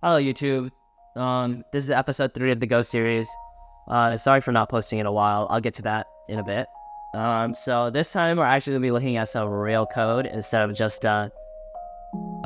Hello, YouTube. This is episode 3 of the Go series. Sorry for not posting in a while. I'll get to that in a bit. So this time we're actually going to be looking at some real code instead of just, I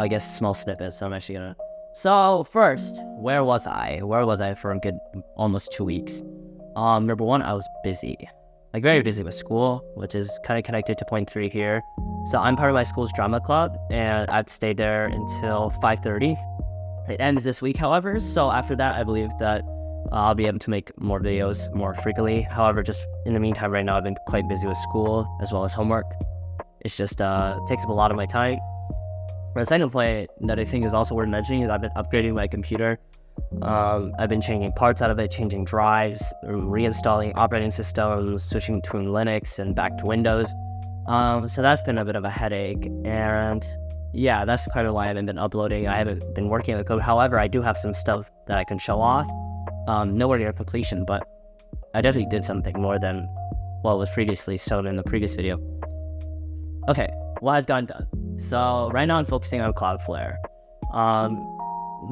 guess, small snippets. So I'm actually going to... So first, where was I? Where was I for a good almost 2 weeks? Number one, I was busy. Like, very busy with school, which is kind of connected to point 3 here. So I'm part of my school's drama club, and I'd stay there until 5:30. It ends this week, however, so after that, I believe that I'll be able to make more videos more frequently. However, just in the meantime, right now, I've been quite busy with school as well as homework. It's just takes up a lot of my time. The second point that I think is also worth mentioning is I've been upgrading my computer. I've been changing parts out of it, changing drives, reinstalling operating systems, switching between Linux and back to Windows. So that's been a bit of a headache, and yeah, that's kind of why I haven't been uploading. I haven't been working on the code. However, I do have some stuff that I can show off. Nowhere near completion, but I definitely did something more than what was previously shown in the previous video. Okay, what I've done. So right now I'm focusing on Cloudflare.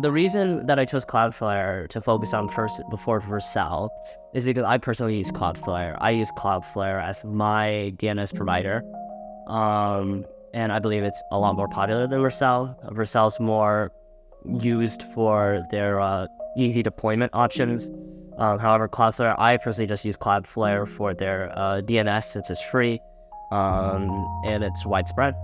The reason that I chose Cloudflare to focus on first before Vercel is because I personally use Cloudflare. I use Cloudflare as my DNS provider. And I believe it's a lot more popular than Vercel. Vercel's more used for their easy deployment options. However, Cloudflare, I personally just use Cloudflare for their DNS since it's free and it's widespread.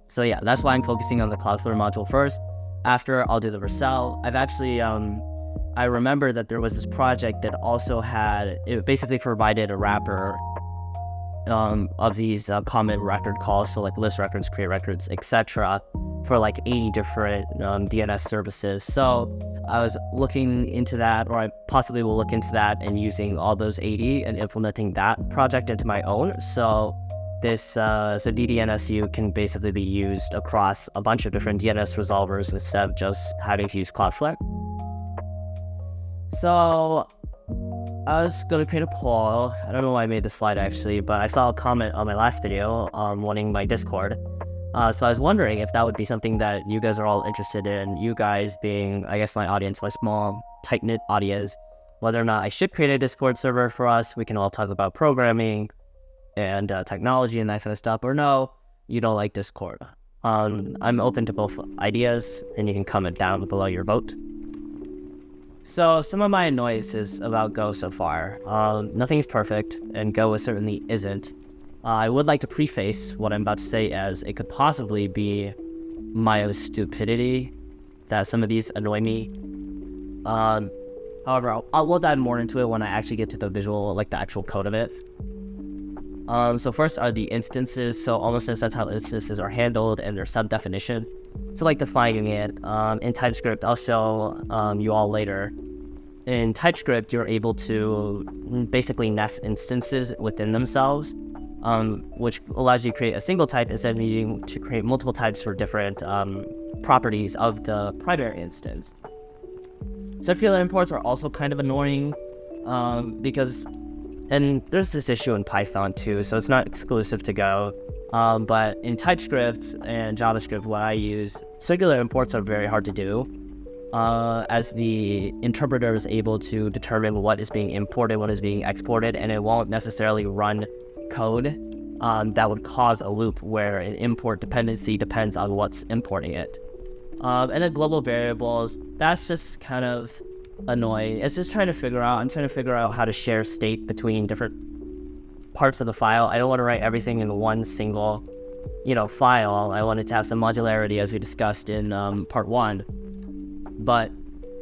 So yeah, that's why I'm focusing on the Cloudflare module first. After, I'll do the Vercel. I've actually, I remember that there was this project that also had, it basically provided a wrapper of these common record calls, so like list records, create records, etc., for like 80 different DNS services. So I was looking into that, or I possibly will look into that and using all those 80 and implementing that project into my own. So this so DDNSU can basically be used across a bunch of different DNS resolvers instead of just having to use Cloudflare. So I was going to create a poll. I don't know why I made this slide actually, but I saw a comment on my last video wanting my Discord. So I was wondering if that would be something that you guys are all interested in, you guys being, I guess, my audience, my small, tight-knit audience, whether or not I should create a Discord server for us. We can all talk about programming and technology and that kind of stuff, or no, you don't like Discord. I'm open to both ideas, and you can comment down below your vote. So some of my annoyances about Go so far. Nothing's perfect, and Go certainly isn't. I would like to preface what I'm about to say as it could possibly be my own stupidity that some of these annoy me. However, we'll dive more into it when I actually get to the visual, like the actual code of it. So first are the instances. So almost that's how instances are handled and their sub-definition. So like defining it in TypeScript, I'll show you all later. In TypeScript, you're able to basically nest instances within themselves, which allows you to create a single type instead of needing to create multiple types for different properties of the primary instance. Circular imports are also kind of annoying because, and there's this issue in Python too, so it's not exclusive to Go. But in TypeScript and JavaScript, what I use, circular imports are very hard to do, as the interpreter is able to determine what is being imported, what is being exported, and it won't necessarily run code that would cause a loop where an import dependency depends on what's importing it. And then global variables, that's just kind of annoying. It's just I'm trying to figure out how to share state between different parts of the file. I don't want to write everything in one single, file. I wanted to have some modularity as we discussed in part 1. But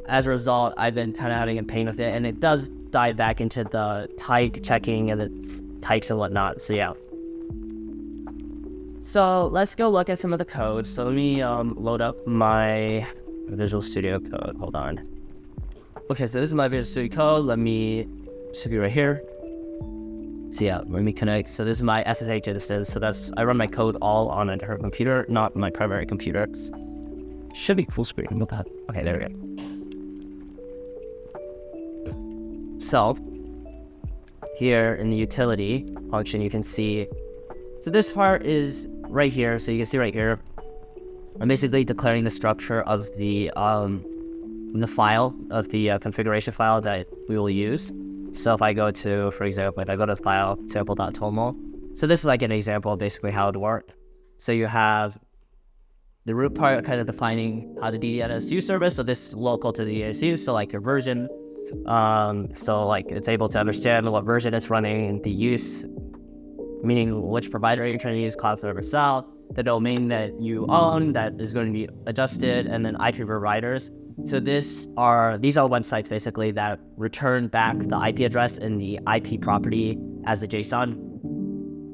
as a result, I've been kind of having a pain with it, and it does dive back into the type checking and the types and whatnot, so yeah. So let's go look at some of the code. So let me load up my Visual Studio Code. Hold on. Okay, so this is my Visual Studio Code. Should be right here. So yeah, let me connect. So this is my SSH instance. So I run my code all on a different computer, not my primary computer. Should be full screen. What the heck? Okay, there we go. So here in the utility function, you can see. So this part is right here. So you can see right here, I'm basically declaring the structure of the the file of the configuration file that we will use. So if I go to, for example, if I go to the file sample.toml, so this is like an example of basically how it would work. So you have the root part kind of defining how the DNSU service, so this is local to the DNSU, so like your version, so like it's able to understand what version it's running, the use, meaning which provider you're trying to use, Cloudflare or Sal, the domain that you own that is going to be adjusted, and then IP providers. So these are websites basically that return back the IP address and the IP property as a JSON.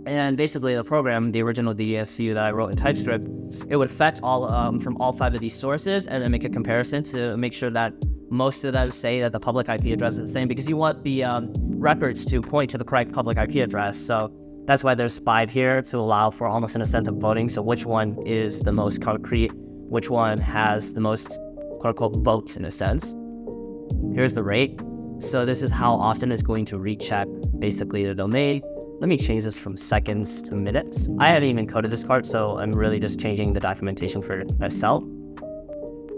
And basically the program, the original DSU that I wrote in TypeScript, it would fetch all from all 5 of these sources and then make a comparison to make sure that most of them say that the public IP address is the same, because you want the records to point to the correct public IP address. So that's why there's 5 here to allow for almost in a sense of voting. So which one is the most concrete, which one has the most quote-unquote votes in a sense. Here's the rate. So this is how often it's going to recheck basically the domain. Let me change this from seconds to minutes. I haven't even coded this part, so I'm really just changing the documentation for myself.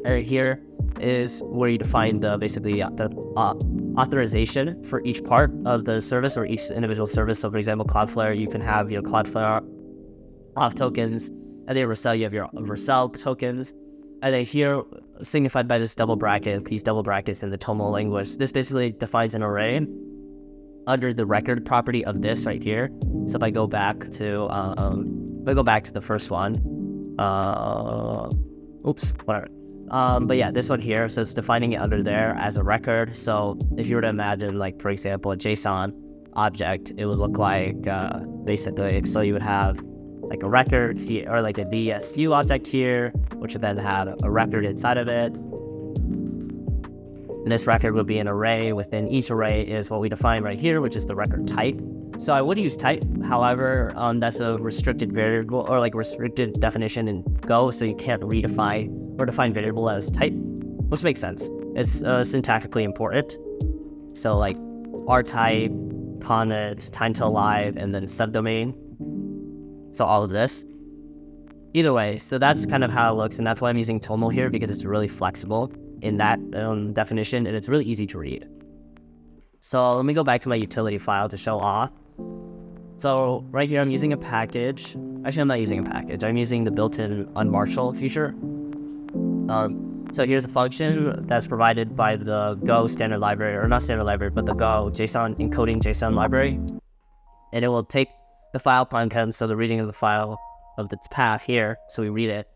And here is where you define the basically the authorization for each part of the service or each individual service. So for example, Cloudflare, you can have your Cloudflare auth tokens, and then Vercel, you have your Vercel tokens. And then here, signified by this double bracket, these double brackets in the Toml language, this basically defines an array under the record property of this right here. So if I go back to the first one, but yeah, this one here, so it's defining it under there as a record. So if you were to imagine, like for example, a JSON object, it would look like basically, so you would have like a record here, or like a DSU object here, which would then have a record inside of it. And this record would be an array. Within each array is what we define right here, which is the record type. So I would use type, however, that's a restricted variable or like restricted definition in Go, so you can't redefine or define variable as type, which makes sense. It's syntactically important. So like rtype, connet, time to alive, and then subdomain. So all of this. Either way, so that's kind of how it looks, and that's why I'm using Toml here, because it's really flexible in that definition, and it's really easy to read. So let me go back to my utility file to show off. So right here I'm using a package. Actually, I'm not using a package. I'm using the built-in unmarshal feature. So here's a function that's provided by the Go standard library, or not standard library, but the Go JSON encoding JSON library. And it will take the file contents, so the reading of the file of its path here, so we read it.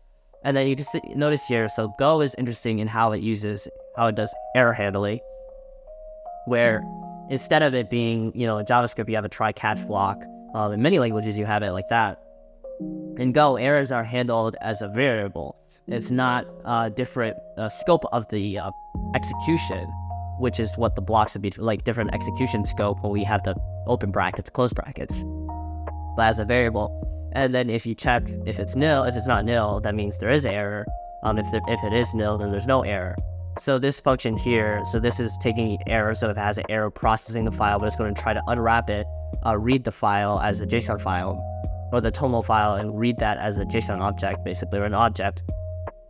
And then you can notice here, so Go is interesting in how it does error handling, where instead of it being, in JavaScript, you have a try-catch block. In many languages, you have it like that. In Go, errors are handled as a variable. It's not a different scope of the execution, which is what the blocks would be, like different execution scope when we have the open brackets, close brackets, but as a variable. And then if you check if it's nil, if it's not nil, that means there is error. If it is nil, then there's no error. So this function here, so this is taking error, so if it has an error processing the file, but it's going to try to unwrap it, read the file as a JSON file, or the Toml file, and read that as a JSON object, basically, or an object,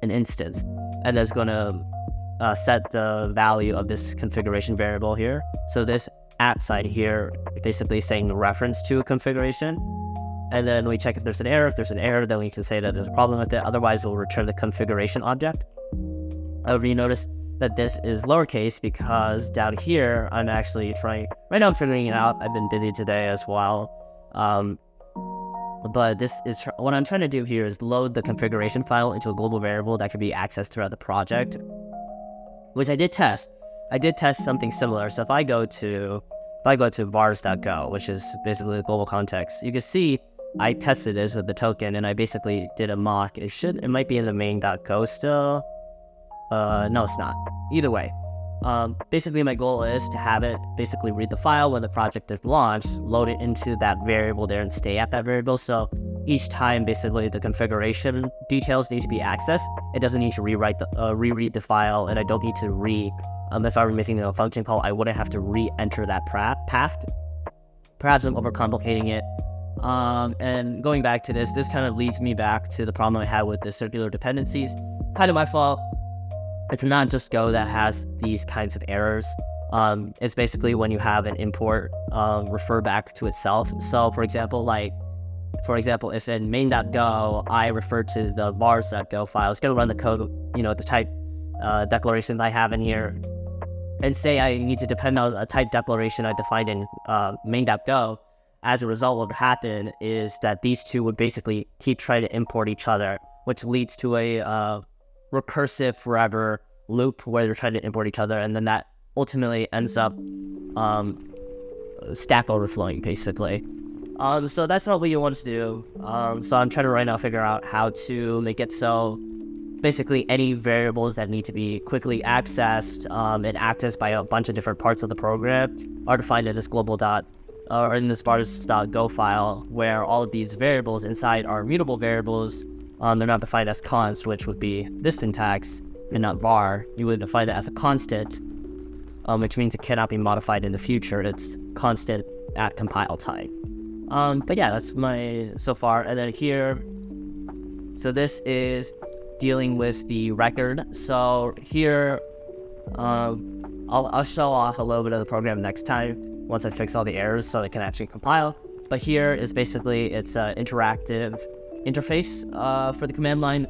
an instance. And then it's going to set the value of this configuration variable here. So this @ sign here basically saying the reference to a configuration. And then we check if there's an error. If there's an error, then we can say that there's a problem with it. Otherwise, we'll return the configuration object. However, you notice that this is lowercase because down here, I'm actually right now I'm figuring it out. I've been busy today as well. But this is what I'm trying to do here is load the configuration file into a global variable that can be accessed throughout the project, which I did test. I did test something similar. So if I go to vars.go, which is basically the global context, you can see I tested this with the token, and I basically did a mock. It might be in the main.go still. No, it's not. Either way, basically my goal is to have it basically read the file when the project is launched, load it into that variable there, and stay at that variable. So each time, basically, the configuration details need to be accessed. It doesn't need to reread the file, and I don't need to if I were making a function call, I wouldn't have to re-enter that path. Perhaps I'm overcomplicating it. And going back to this kind of leads me back to the problem I had with the circular dependencies. Kind of my fault. it's not just Go that has these kinds of errors. It's basically when you have an import refer back to itself. So for example, if in main.go, I refer to the vars.go file, it's going to run the code, the type declaration that I have in here. And say I need to depend on a type declaration I defined in main.go. As a result, what would happen is that these two would basically keep trying to import each other, which leads to a recursive forever loop where they're trying to import each other, and then that ultimately ends up stack overflowing, basically. So that's not what you want to do. So I'm trying to right now figure out how to make it so basically any variables that need to be quickly accessed and accessed by a bunch of different parts of the program are defined in this global or in this vars.go file, where all of these variables inside are immutable variables. They're not defined as const, which would be this syntax, and not var. You would define it as a constant, which means it cannot be modified in the future. It's constant at compile time. But yeah, that's my so far. And then here, so this is dealing with the record. So here, I'll show off a little bit of the program next time once I fix all the errors so it can actually compile. But here is basically it's an interactive interface for the command line,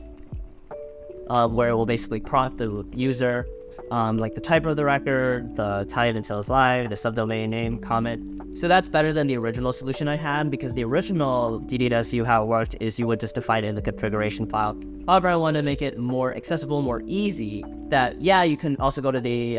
where it will basically prompt the user like the type of the record, the time until it's live, the subdomain name, comment. So that's better than the original solution I had, because the original DDSU, how it worked is you would just define it in the configuration file. However, I want to make it more accessible, more easy, that you can also go to the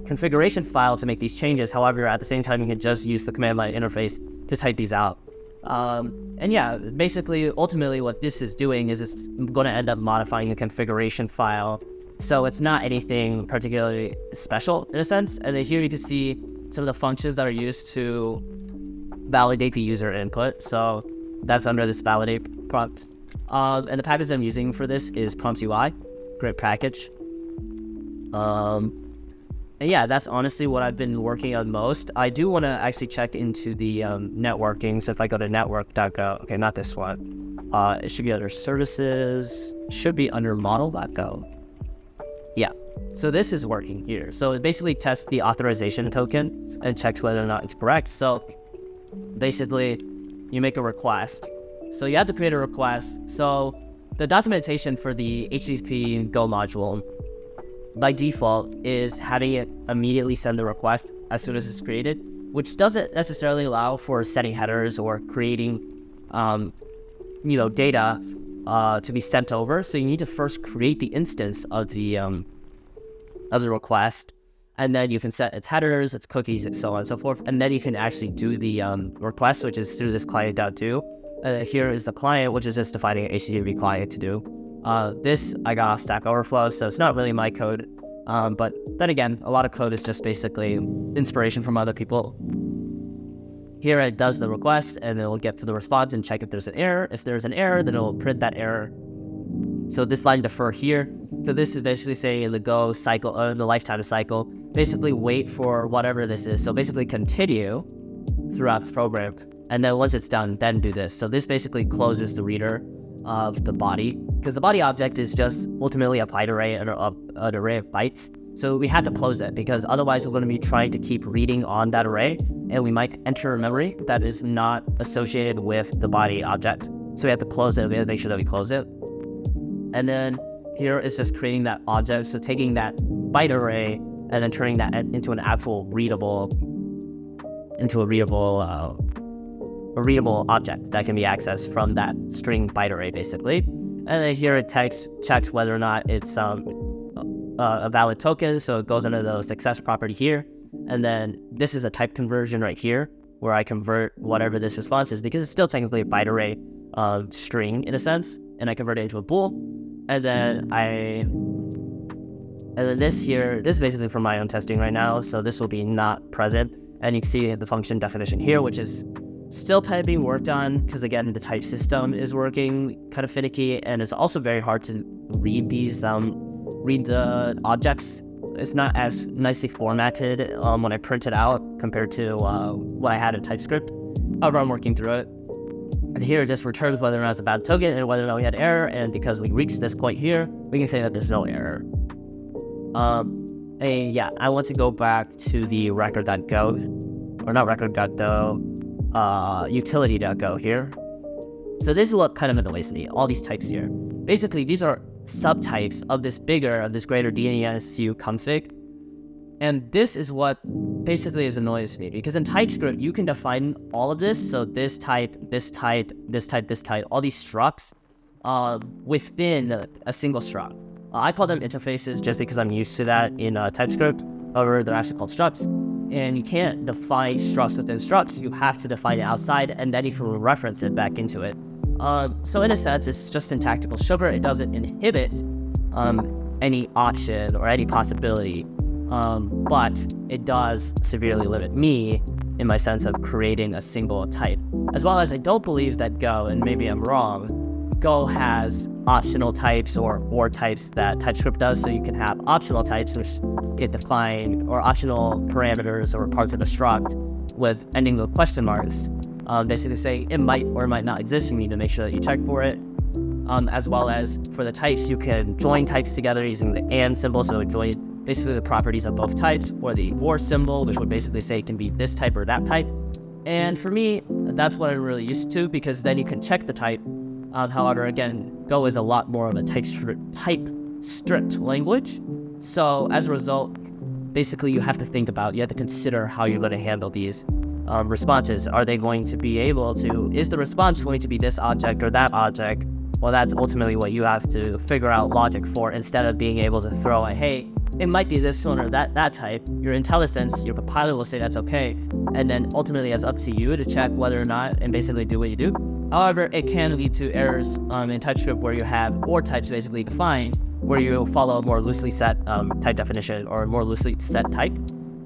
configuration file to make these changes. However, at the same time, you can just use the command line interface to type these out. And yeah, basically, ultimately what this is doing is it's going to end up modifying the configuration file. So it's not anything particularly special in a sense. And then here you can see some of the functions that are used to validate the user input. So that's under this validate prompt. And the package I'm using for this is prompt UI, great package. And yeah, that's honestly what I've been working on most. I do want to actually check into the networking. So if I go to network.go, okay, not this one. It should be under services, should be under model.go. Yeah, so this is working here. So it basically tests the authorization token and checks whether or not it's correct. So basically, you make a request. So you have to create a request. So the documentation for the HTTP Go module by default is having it immediately send the request as soon as it's created, which doesn't necessarily allow for setting headers or creating, data to be sent over. So you need to first create the instance of the request, and then you can set its headers, its cookies, and so on and so forth. And then you can actually do the request, which is through this client.do. Here is the client, which is just defining an HTTP client to do. This I got off Stack Overflow, so it's not really my code. But then again, a lot of code is just basically inspiration from other people. Here it does the request, and it will get to the response and check if there's an error. If there's an error, then it will print that error. So this line defer here. So this is basically saying in the Go cycle, in the lifetime cycle, basically wait for whatever this is. So basically continue throughout the program. And then once it's done, then do this. So this basically closes the reader of the body, because the body object is just ultimately a byte array and an array of bytes. So we have to close it, because otherwise we're going to be trying to keep reading on that array, and we might enter a memory that is not associated with the body object. So we have to close it. We have to make sure that we close it. And then here it's just creating that object. So taking that byte array and then turning that into an actual readable object that can be accessed from that string byte array, basically. And then here it checks whether or not it's a valid token, so it goes under the success property here. And then this is a type conversion right here, where I convert whatever this response is, because it's still technically a byte array string in a sense, and I convert it into a bool. And then this here, this is basically for my own testing right now, so this will be not present. And you can see the function definition here, which is still kind of being worked on, because again, the type system is working kind of finicky, and it's also very hard to read these, read the objects. It's not as nicely formatted when I print it out compared to what I had in TypeScript. However, I'm working through it. And here it just returns whether or not it's a bad token and whether or not we had error, and because we reached this point here, we can say that there's no error. And yeah, I want to go back to the record.go, or not record.go, utility.go here. So this is what kind of annoys me, all these types here. Basically, these are subtypes of this greater DNSU config. And this is what basically annoys me, because in TypeScript, you can define all of this. So this type, this type, this type, this type, all these structs within a single struct. I call them interfaces just because I'm used to that in TypeScript. However, they're actually called structs. And you can't define structs within structs. You have to define it outside, and then you can reference it back into it. So in a sense, it's just syntactical sugar. It doesn't inhibit any option or any possibility. But it does severely limit me in my sense of creating a single type. As well as I don't believe that Go, and maybe I'm wrong, Go has optional types or types that TypeScript does, so you can have optional types which get defined, or optional parameters or parts of a struct with ending with question marks. Basically say it might or might not exist. You need to make sure that you check for it. As well as for the types, you can join types together using the AND symbol, so join basically the properties of both types, or the or symbol, which would basically say it can be this type or that type. And for me, that's what I'm really used to, because then you can check the type. However, again, Go is a lot more of a type strict language. So as a result, basically you have to consider how you're going to handle these responses. Are they going to be able to, is the response going to be this object or that object? Well, that's ultimately what you have to figure out logic for, instead of being able to throw a, hey, it might be this one or that type. Your IntelliSense, your compiler will say that's okay. And then ultimately it's up to you to check whether or not, and basically do what you do. However, it can lead to errors in TypeScript where you have or types basically defined, where you follow a more loosely set type definition or a more loosely set type.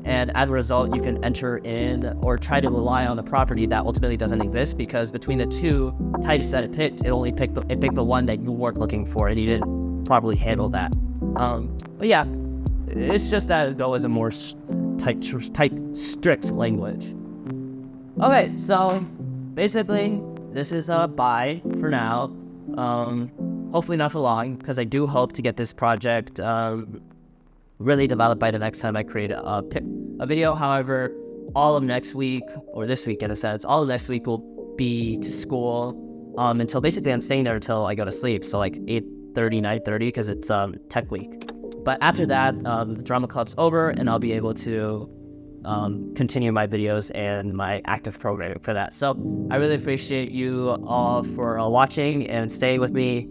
And as a result, you can enter in or try to rely on a property that ultimately doesn't exist, because between the two types that it picked, it picked the one that you weren't looking for, and you didn't properly handle that. But yeah, it's just that Go is a more type strict language. Okay, so basically, this is a bye for now. Hopefully not for long, because I do hope to get this project really developed by the next time I create a video. However, all of next week, or this week in a sense, all of next week will be to school until basically I'm staying there until I go to sleep. So like 8:30, 9:30, because it's tech week. But after that, the drama club's over, and I'll be able to continue my videos and my active programming for that. So I really appreciate you all for watching and staying with me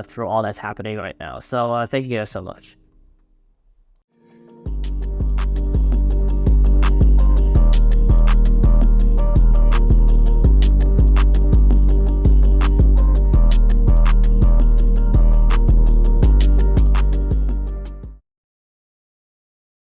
through all that's happening right now. So thank you guys so much.